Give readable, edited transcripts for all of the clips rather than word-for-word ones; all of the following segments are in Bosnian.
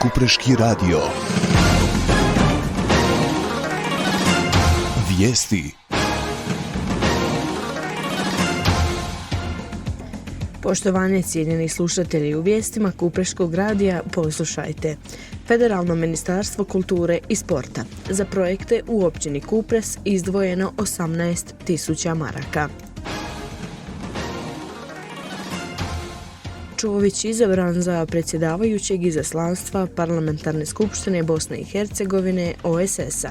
Kupreški radio. Vijesti. Poštovanje cijenjeni slušatelji, u vijestima Kupreškog radija poslušajte. Federalno ministarstvo kulture i sporta. Za projekte u općini Kupres izdvojeno 18.000 maraka. Čović izabran za predsjedavajućeg izaslanstva Parlamentarne skupštine Bosne i Hercegovine OESS-a.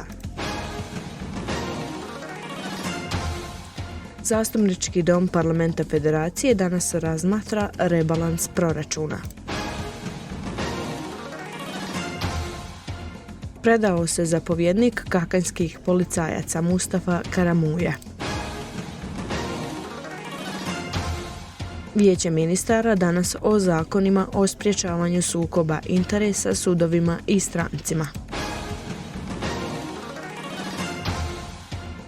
Zastupnički dom Parlamenta Federacije danas razmatra rebalans proračuna. Predao se zapovjednik kakanjskih policajaca Mustafa Karamuja. Vijeće ministara danas o zakonima o sprječavanju sukoba interesa sudovima i strancima.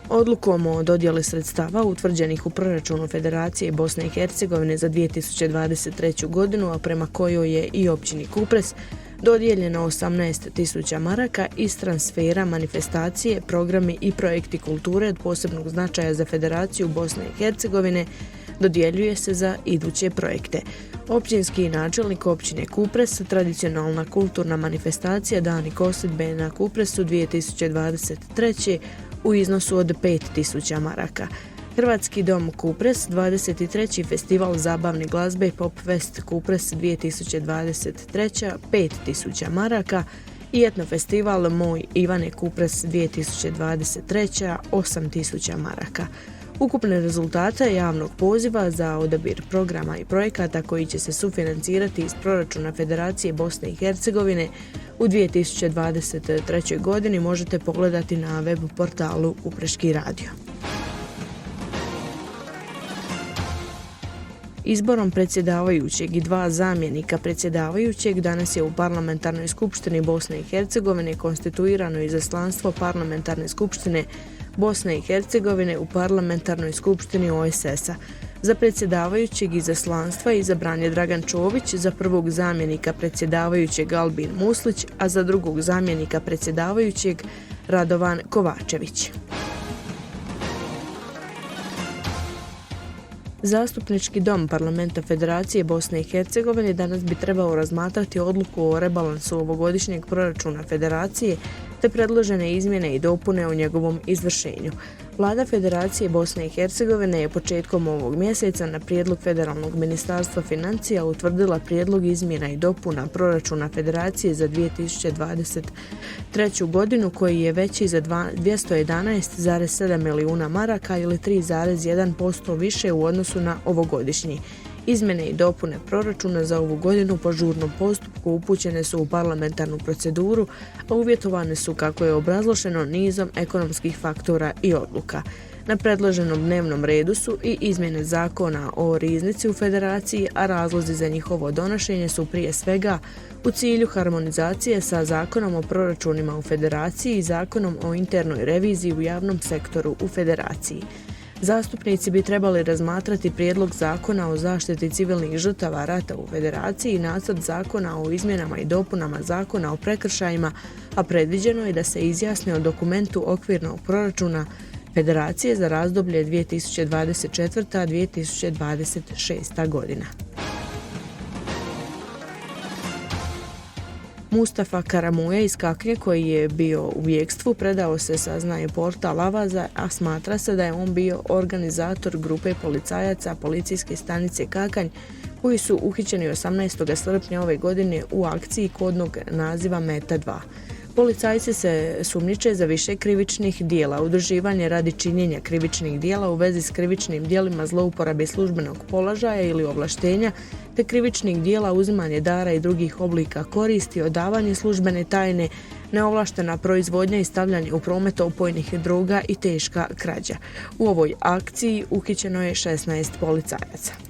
Odlukom o dodjeli sredstava utvrđenih u proračunu Federacije Bosne i Hercegovine za 2023. godinu, a prema kojoj je i općini Kupres dodijeljeno 18.000 maraka iz transfera manifestacije, programi i projekti kulture od posebnog značaja za Federaciju Bosne i Hercegovine, dodjeljuje se za iduće projekte. Općinski načelnik općine Kupres, tradicionalna kulturna manifestacija Dani kosidbe na Kupresu 2023. u iznosu od 5.000 maraka. Hrvatski dom Kupres, 23. festival zabavne glazbe Pop Fest Kupres 2023. 5.000 maraka i etnofestival Moj Ivane Kupres 2023. 8.000 maraka. Ukupne rezultate javnog poziva za odabir programa i projekata koji će se sufinancirati iz proračuna Federacije Bosne i Hercegovine u 2023. godini možete pogledati na web portalu Kupreški radio. Izborom predsjedavajućeg i 2 zamjenika predsjedavajućeg danas je u Parlamentarnoj skupštini Bosne i Hercegovine konstituirano izaslanstvo Parlamentarne skupštine Bosne i Hercegovine u Parlamentarnoj skupštini OESS-a. Za predsjedavajućeg izaslanstva izabran je Dragan Čović, za prvog zamjenika predsjedavajućeg Albin Muslić, a za drugog zamjenika predsjedavajućeg Radovan Kovačević. Zastupnički dom Parlamenta Federacije Bosne i Hercegovine danas bi trebao razmatrati odluku o rebalansu ovogodišnjeg proračuna Federacije te predložene izmjene i dopune o njegovom izvršenju. Vlada Federacije Bosne i Hercegovine je početkom ovog mjeseca na prijedlog Federalnog ministarstva financija utvrdila prijedlog izmjena i dopuna proračuna Federacije za 2023. godinu koji je veći za 211,7 milijuna maraka ili 3,1% više u odnosu na ovogodišnji. Izmjene i dopune proračuna za ovu godinu po žurnom postupku upućene su u parlamentarnu proceduru, a uvjetovane su, kako je obrazloženo, nizom ekonomskih faktora i odluka. Na predloženom dnevnom redu su i izmjene zakona o riznici u Federaciji, a razlozi za njihovo donošenje su prije svega u cilju harmonizacije sa Zakonom o proračunima u Federaciji i Zakonom o internoj reviziji u javnom sektoru u Federaciji. Zastupnici bi trebali razmatrati prijedlog zakona o zaštiti civilnih žrtava rata u Federaciji i nacrt zakona o izmjenama i dopunama zakona o prekršajima, a predviđeno je da se izjasne o dokumentu okvirnog proračuna Federacije za razdoblje 2024-2026. godina. Mustafa Karamuja iz Kaknje, koji je bio u bjegstvu, predao se, saznaje portal Avaza, a smatra se da je on bio organizator grupe policajaca policijske stanice Kakanj koji su uhićeni 18. srpnja ove godine u akciji kodnog naziva Meta 2. Policajci se sumnjiče za više krivičnih dijela, udruživanje radi činjenja krivičnih dijela u vezi s krivičnim dijelima zlouporabe službenog položaja ili ovlaštenja, te krivičnih dijela uzimanje dara i drugih oblika koristi, odavanje službene tajne, neovlaštena proizvodnja i stavljanje u promet opojnih droga i teška krađa. U ovoj akciji uhićeno je 16 policajaca.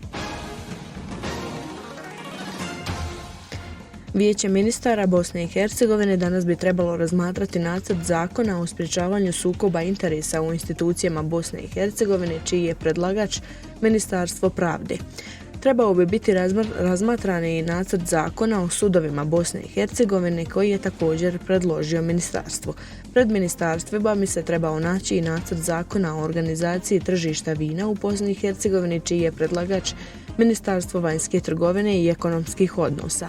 Vijeće ministara Bosne i Hercegovine danas bi trebalo razmatrati nacrt zakona o sprječavanju sukoba interesa u institucijama Bosne i Hercegovine, čiji je predlagač Ministarstvo pravde. Trebao bi biti razmatran i nacrt zakona o sudovima Bosne i Hercegovine koji je također predložio ministarstvu. Pred ministarstvima bi se trebao naći i nacrt zakona o organizaciji tržišta vina u Bosni i Hercegovini čiji je predlagač Ministarstvo vanjske trgovine i ekonomskih odnosa.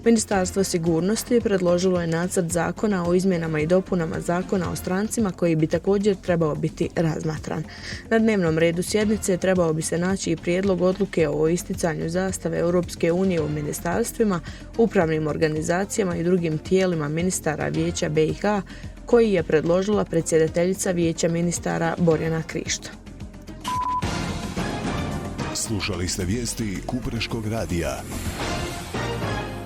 Ministarstvo sigurnosti predložilo je nacrt zakona o izmjenama i dopunama zakona o strancima koji bi također trebao biti razmatran. Na dnevnom redu sjednice trebao bi se naći i prijedlog odluke o isticanju zastave Europske unije u ministarstvima, upravnim organizacijama i drugim tijelima ministara Vijeća BiH koji je predložila predsjedateljica Vijeća ministara Borjana Krišto. Slušali ste vijesti Kupreškog radija.